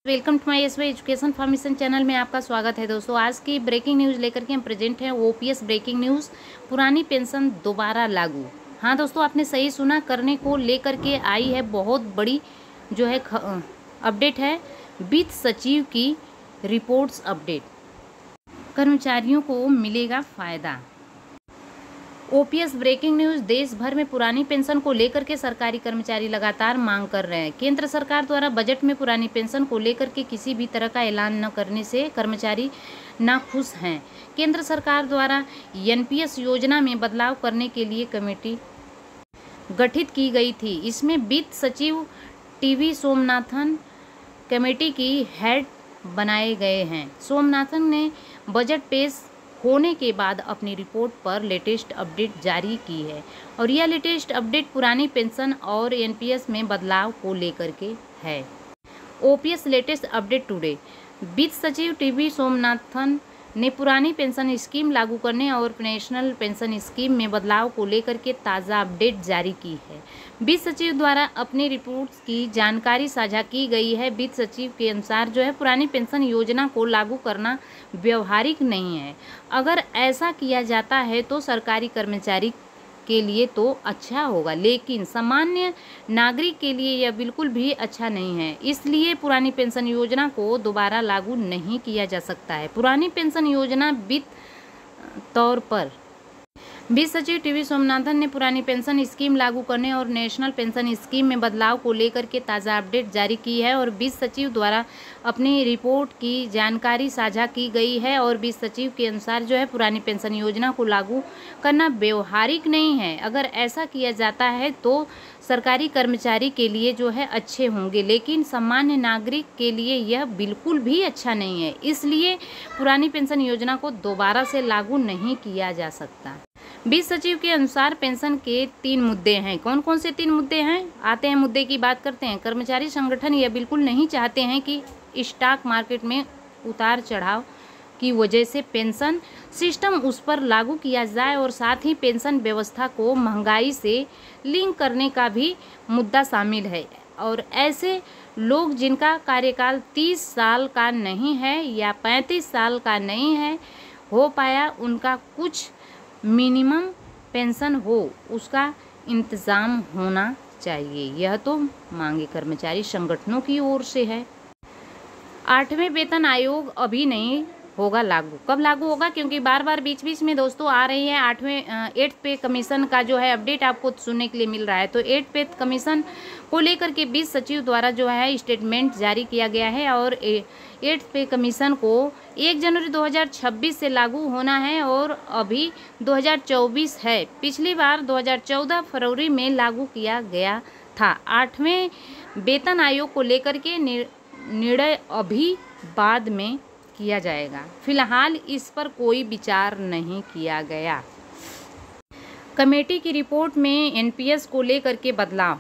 Welcome to my SY education formation channel में आपका स्वागत है दोस्तों। आज की ब्रेकिंग न्यूज़ लेकर के हम प्रेजेंट हैं। ओपीएस ब्रेकिंग न्यूज़, पुरानी पेंशन दोबारा लागू। हाँ दोस्तों, आपने सही सुना, करने को लेकर के आई है बहुत बड़ी जो है अपडेट है। वित्त सचिव की रिपोर्ट्स अपडेट, कर्मचारियों को मिलेगा फ़ायदा। ओपीएस ब्रेकिंग न्यूज़, देश भर में पुरानी पेंशन को लेकर के सरकारी कर्मचारी लगातार मांग कर रहे हैं। केंद्र सरकार द्वारा बजट में पुरानी पेंशन को लेकर के किसी भी तरह का ऐलान न करने से कर्मचारी नाखुश हैं। केंद्र सरकार द्वारा एनपीएस योजना में बदलाव करने के लिए कमेटी गठित की गई थी। इसमें वित्त सचिव टीवी सोमनाथन कमेटी की हेड बनाए गए हैं। सोमनाथन ने बजट पेश होने के बाद अपनी रिपोर्ट पर लेटेस्ट अपडेट जारी की है और यह लेटेस्ट अपडेट पुरानी पेंशन और एनपीएस में बदलाव को लेकर के है। OPS latest update today. वित्त सचिव टीवी सोमनाथन ने पुरानी पेंशन स्कीम लागू करने और नेशनल पेंशन स्कीम में बदलाव को लेकर के ताज़ा अपडेट जारी की है। वित्त सचिव द्वारा अपनी रिपोर्ट की जानकारी साझा की गई है। वित्त सचिव के अनुसार जो है पुरानी पेंशन योजना को लागू करना व्यवहारिक नहीं है। अगर ऐसा किया जाता है तो सरकारी कर्मचारी के लिए तो अच्छा होगा, लेकिन सामान्य नागरिक के लिए यह बिल्कुल भी अच्छा नहीं है। इसलिए पुरानी पेंशन योजना को दोबारा लागू नहीं किया जा सकता है। पुरानी पेंशन योजना वित्त तौर पर वित्त सचिव टीवी सोमनाथन ने पुरानी पेंशन स्कीम लागू करने और नेशनल पेंशन स्कीम में बदलाव को लेकर के ताज़ा अपडेट जारी की है और वित्त सचिव द्वारा अपनी रिपोर्ट की जानकारी साझा की गई है और वित्त सचिव के अनुसार जो है पुरानी पेंशन योजना को लागू करना व्यवहारिक नहीं है। अगर ऐसा किया जाता है तो सरकारी कर्मचारी के लिए जो है अच्छे होंगे, लेकिन सामान्य नागरिक के लिए यह बिल्कुल भी अच्छा नहीं है। इसलिए पुरानी पेंशन योजना को दोबारा से लागू नहीं किया जा सकता। वित्त सचिव के अनुसार पेंशन के 3 मुद्दे हैं। कौन कौन से 3 मुद्दे हैं? आते हैं मुद्दे की बात करते हैं। कर्मचारी संगठन यह बिल्कुल नहीं चाहते हैं कि स्टॉक मार्केट में उतार चढ़ाव की वजह से पेंशन सिस्टम उस पर लागू किया जाए और साथ ही पेंशन व्यवस्था को महंगाई से लिंक करने का भी मुद्दा शामिल है। और ऐसे लोग जिनका कार्यकाल 30 साल का नहीं है या 35 साल का नहीं है हो पाया, उनका कुछ मिनिमम पेंशन हो उसका इंतज़ाम होना चाहिए। यह तो मांगे कर्मचारी संगठनों की ओर से है। 8वें वेतन आयोग अभी नहीं होगा लागू। कब लागू होगा? क्योंकि बार बार बीच बीच में दोस्तों आ रही है 8th पे कमीशन का जो है अपडेट आपको सुनने के लिए मिल रहा है। तो 8th पे कमीशन को लेकर के वित्त सचिव द्वारा जो है स्टेटमेंट जारी किया गया है और 8th पे कमीशन को 1 जनवरी 2026 से लागू होना है और अभी 2024 है। पिछली बार 2014 फरवरी में लागू किया गया था। 8वें वेतन आयोग को लेकर के निर्णय अभी बाद में किया जाएगा। फिलहाल इस पर कोई विचार नहीं किया गया। कमेटी की रिपोर्ट में एनपीएस को लेकर के बदलाव।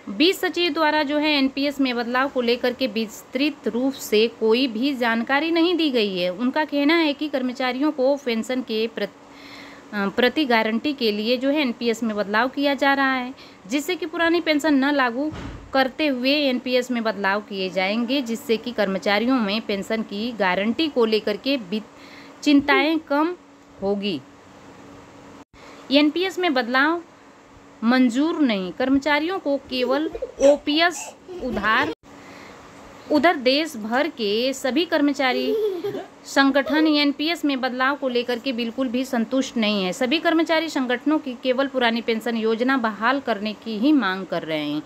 वित्त सचिव द्वारा जो है एनपीएस में बदलाव को लेकर के विस्तृत रूप से कोई भी जानकारी नहीं दी गई है। उनका कहना है कि कर्मचारियों को पेंशन के प्रति गारंटी के लिए जो है एनपीएस में बदलाव किया जा रहा है, जिससे कि पुरानी पेंशन न लागू करते हुए एनपीएस में बदलाव किए जाएंगे, जिससे कि कर्मचारियों में पेंशन की गारंटी को लेकर के चिंताएं कम होगी। एनपीएस में बदलाव मंजूर नहीं, कर्मचारियों को केवल ओपीएस उधर देश भर के सभी कर्मचारी संगठन एनपीएस में बदलाव को लेकर के बिल्कुल भी संतुष्ट नहीं है। सभी कर्मचारी संगठनों की केवल पुरानी पेंशन योजना बहाल करने की ही मांग कर रहे हैं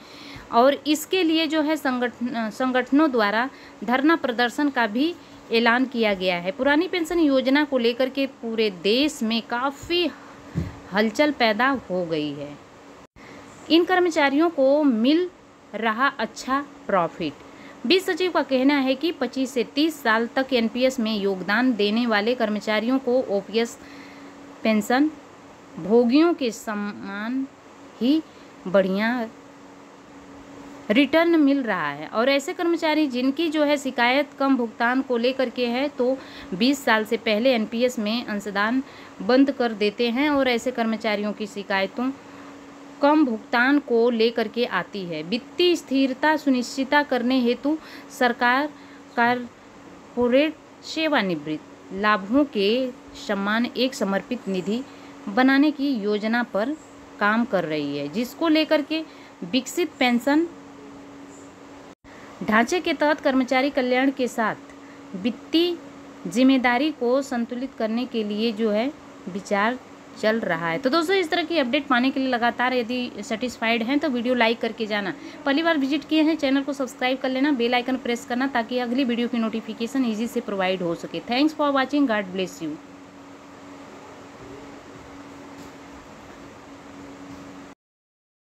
और इसके लिए जो है संगठनों द्वारा धरना प्रदर्शन का भी ऐलान किया गया है। पुरानी पेंशन योजना को लेकर के पूरे देश में काफ़ी हलचल पैदा हो गई है। इन कर्मचारियों को मिल रहा अच्छा प्रॉफिट। वित्त सचिव का कहना है कि 25 से 30 साल तक एनपीएस में योगदान देने वाले कर्मचारियों को ओपीएस पेंशन भोगियों के समान ही बढ़िया रिटर्न मिल रहा है और ऐसे कर्मचारी जिनकी जो है शिकायत कम भुगतान को लेकर के है तो 20 साल से पहले एनपीएस में अंशदान बंद कर देते हैं और ऐसे कर्मचारियों की शिकायतों कम भुगतान को लेकर के आती है। वित्तीय स्थिरता सुनिश्चित करने हेतु सरकार कॉर्पोरेट सेवानिवृत्त लाभों के समान एक समर्पित निधि बनाने की योजना पर काम कर रही है, जिसको लेकर के विकसित पेंशन ढांचे के तहत कर्मचारी कल्याण के साथ वित्तीय जिम्मेदारी को संतुलित करने के लिए जो है विचार चल रहा है। तो दोस्तों, इस तरह की अपडेट पाने के लिए लगातार यदि सेटिस्फाइड हैं तो वीडियो लाइक करके जाना। पहली बार विजिट किए हैं चैनल को सब्सक्राइब कर लेना, बेल आइकन प्रेस करना ताकि अगली वीडियो की नोटिफिकेशन ईजी से प्रोवाइड हो सके। Thanks for watching, God bless you.